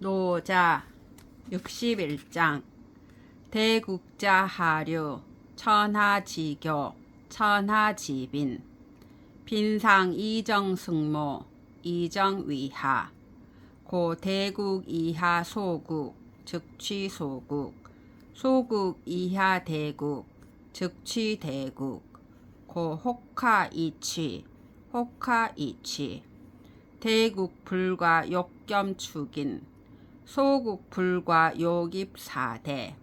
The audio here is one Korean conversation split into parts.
노자 61장 대국자하류 천하지교 천하지빈 빈상 이정승모 이정위하 고 대국 이하 소국 즉취소국 소국 이하 대국 즉취대국 고 혹하이취 혹하이취 대국 불과 욕겸축인 소국 불과 욕입사대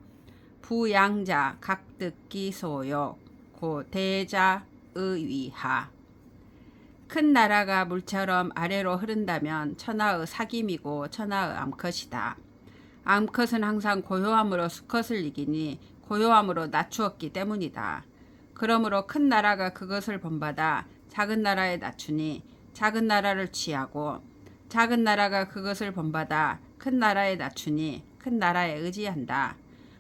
부양자 각듣기 소욕 고 대자 의위하 큰 나라가 물처럼 아래로 흐른다면 천하의 사김이고 천하의 암컷이다. 암컷은 항상 고요함으로 수컷을 이기니 고요함으로 낮추었기 때문이다. 그러므로 큰 나라가 그것을 본받아 작은 나라에 낮추니 작은 나라를 취하고 작은 나라가 그것을 본받아 큰 나라에 낮추니 큰 나라에 의지한다.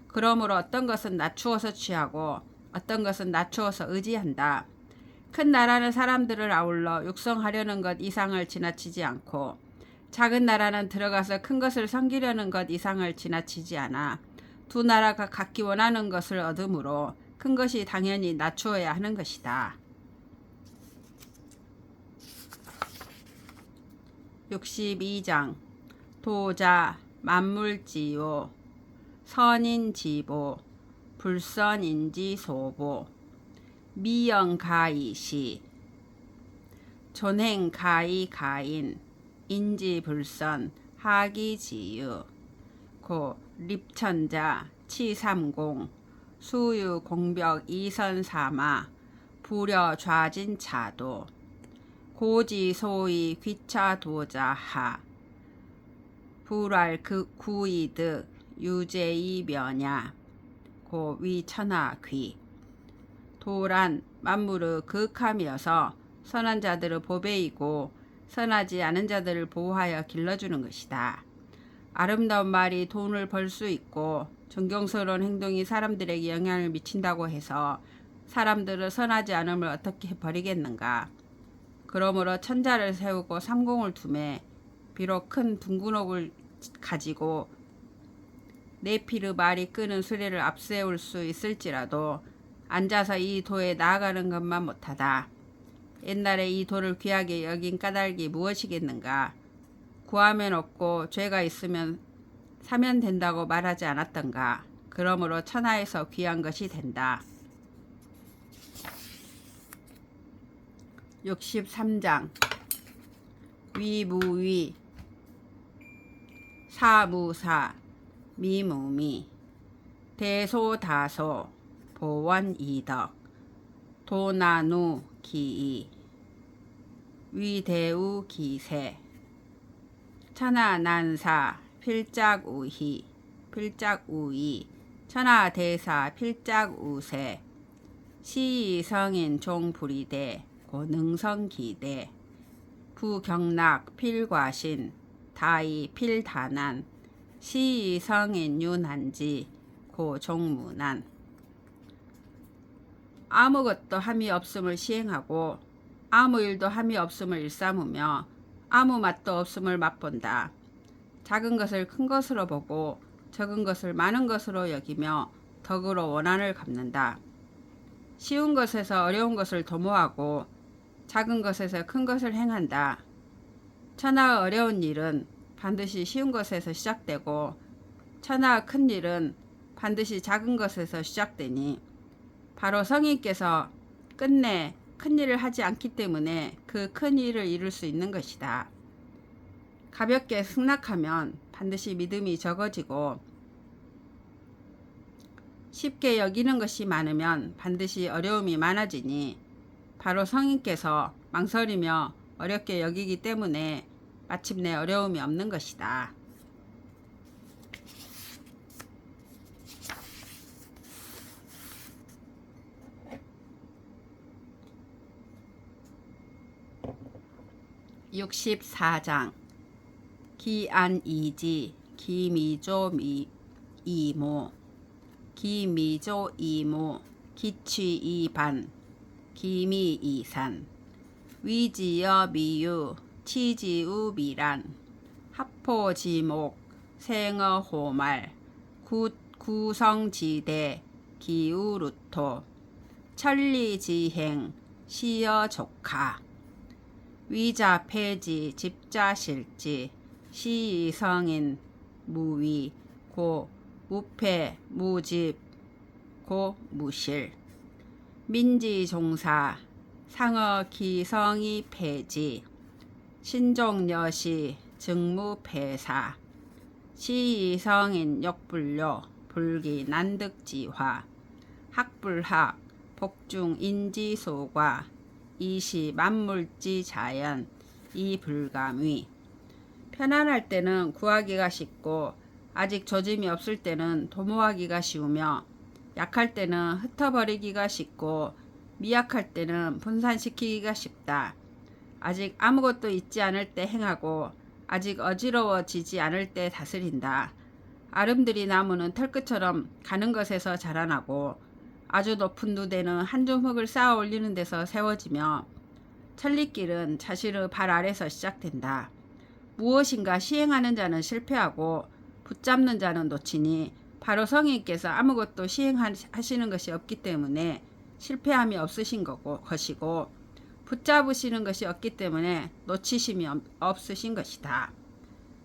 그러므로 어떤 것은 낮추어서 취하고 어떤 것은 낮추어서 의지한다. 큰 나라는 사람들을 아울러 육성하려는 것 이상을 지나치지 않고 작은 나라는 들어가서 큰 것을 섬기려는 것 이상을 지나치지 않아 두 나라가 각기 원하는 것을 얻으므로 큰 것이 당연히 낮추어야 하는 것이다. 62장 도자 만물지요 선인지보 불선인지소보 미영가이시 존행가이가인 인지불선 하기지유 고 립천자 치삼공 수유공벽 이선사마 부려좌진차도 고지소이 귀차도자하 불알 구이득 유제이면야 고 위천하귀 도란 만물의 극함이어서 선한 자들의 보배이고 선하지 않은 자들을 보호하여 길러주는 것이다. 아름다운 말이 돈을 벌 수 있고 존경스러운 행동이 사람들에게 영향을 미친다고 해서 사람들은 선하지 않음을 어떻게 버리겠는가. 그러므로 천자를 세우고 삼공을 두매 비록 큰 둥근옥을 가지고 네피르 말이 끄는 수레를 앞세울 수 있을지라도 앉아서 이 도에 나아가는 것만 못하다. 옛날에 이 도를 귀하게 여긴 까닭이 무엇이겠는가. 구하면 얻고 죄가 있으면 사면 된다고 말하지 않았던가. 그러므로 천하에서 귀한 것이 된다. 63장 위무위 사무사 미무미 대소다소 보원이덕 도나누 기이 위대우 기세 천하난사 필작우희 필작우이 천하대사 필작우세 시이성인 종불이대 고능성기대 부경락 필과신 다이 필다난 시이성인 윤한지 고종무난 아무것도 함이 없음을 시행하고 아무 일도 함이 없음을 일삼으며 아무 맛도 없음을 맛본다. 작은 것을 큰 것으로 보고 적은 것을 많은 것으로 여기며 덕으로 원한을 갚는다. 쉬운 것에서 어려운 것을 도모하고 작은 것에서 큰 것을 행한다. 천하의 어려운 일은 반드시 쉬운 것에서 시작되고 천하의 큰 일은 반드시 작은 것에서 시작되니 바로 성인께서 끝내 큰 일을 하지 않기 때문에 그 큰 일을 이룰 수 있는 것이다. 가볍게 승낙하면 반드시 믿음이 적어지고 쉽게 여기는 것이 많으면 반드시 어려움이 많아지니 바로 성인께서 망설이며 어렵게 여기기 때문에 마침내 어려움이 없는 것이다. 64장 기안이지 기미조이모 기미조이모 기취이반 기미이산 위지여 미유 치지우미란 합포지목 생어호말 구성지대 기우루토 천리지행 시여조카 위자폐지 집자실지 시이성인 무위 고 무패 무집 고 무실 민지종사 상어기성이 폐지 신종여시 증무폐사 시이성인 역불료 불기난득지화 학불학 복중인지소과 이시 만물지 자연 이불감위 편안할 때는 구하기가 쉽고 아직 조짐이 없을 때는 도모하기가 쉬우며 약할 때는 흩어버리기가 쉽고 미약할 때는 분산시키기가 쉽다. 아직 아무것도 있지 않을 때 행하고 아직 어지러워지지 않을 때 다스린다. 아름드리 나무는 털끝처럼 가는 것에서 자라나고 아주 높은 누대는 한 줌 흙을 쌓아 올리는 데서 세워지며 천리길은 자신의 발 아래서 시작된다. 무엇인가 시행하는 자는 실패하고 붙잡는 자는 놓치니 바로 성인께서 아무것도 시행하시는 것이 없기 때문에 실패함이 없으신 것이고 붙잡으시는 것이 없기 때문에 놓치심이 없으신 것이다.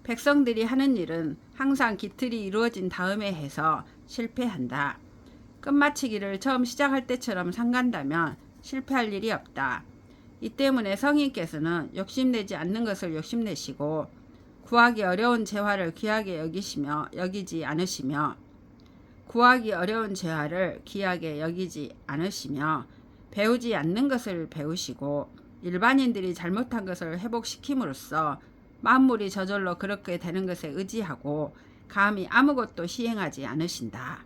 백성들이 하는 일은 항상 기틀이 이루어진 다음에 해서 실패한다. 끝마치기를 처음 시작할 때처럼 삼간다면 실패할 일이 없다. 이 때문에 성인께서는 욕심내지 않는 것을 욕심내시고 구하기 어려운 재화를 귀하게 여기지 않으시며 구하기 어려운 재화를 귀하게 여기지 않으시며 배우지 않는 것을 배우시고 일반인들이 잘못한 것을 회복시킴으로써 만물이 저절로 그렇게 되는 것에 의지하고 감히 아무것도 시행하지 않으신다.